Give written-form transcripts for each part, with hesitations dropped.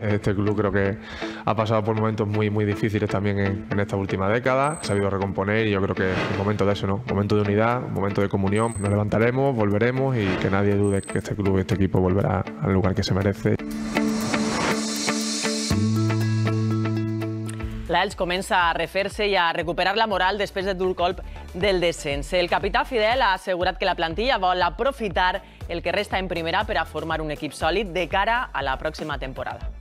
Este club creo que ha pasado por momentos muy difíciles también en esta última década. Se ha sabido recomponer y yo creo que es un momento de eso, ¿no? Un momento de unidad, un momento de comunión. Nos levantaremos, volveremos y que nadie dude que este club, este equipo volverá al lugar que se merece. L'Elx comença a refer-se i a recuperar la moral després del dur colp del descens. El capità Fidel ha assegurat que la plantilla vol aprofitar el que resta en primera per a formar un equip sòlid de cara a la pròxima temporada.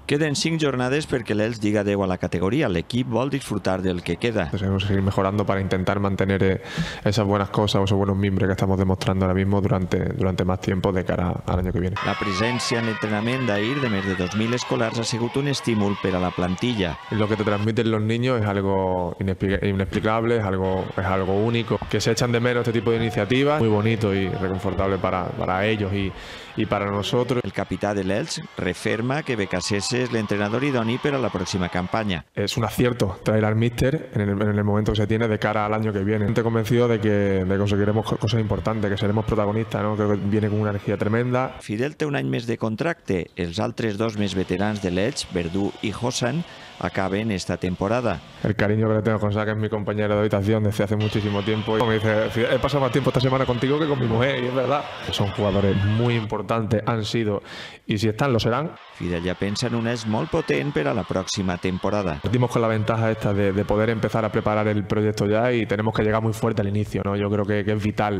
Queden 5 jornades perquè l'Elx diga adeu a la categoria. L'equip vol disfrutar del que queda. Tenemos que seguir mejorando para intentar mantener esas buenas cosas o esos buenos mimbres que estamos demostrando ahora mismo durante más tiempo de cara al año que viene. La presència en l'entrenament d'ahir de més de 2.000 escolars ha sigut un estímul per a la plantilla. Lo que te transmiten los niños es algo inexplicable, es algo único, que se echan de menos este tipo de iniciativas, muy bonito y reconfortable para ellos y para nosotros. El capità de l'Elx referma que Becassese és l'entrenador idoni per a la pròxima campanya. Es un acierto traer al míster en el momento que se tiene de cara al año que viene. Estoy convencido de que conseguiremos cosas importantes, que seremos protagonistas, ¿no? Creo que viene con una energía tremenda. Fidel té un any més de contracte. Els altres dos més veterans de l'Elx, Verdú i Hossan, acaben esta temporada. El cariño que le tengo con Sa, que es mi compañero de habitación desde hace muchísimo tiempo. Me dice, he pasado más tiempo esta semana contigo que con mi mujer, y es verdad. Son jugadores muy importantes, han sido, y si están, lo serán. Fidel ja pensa en un Elx molt potent per a la pròxima temporada. Partimos con la ventaja esta de poder empezar a preparar el proyecto ya y tenemos que llegar muy fuerte al inicio, ¿no? Yo creo que es vital.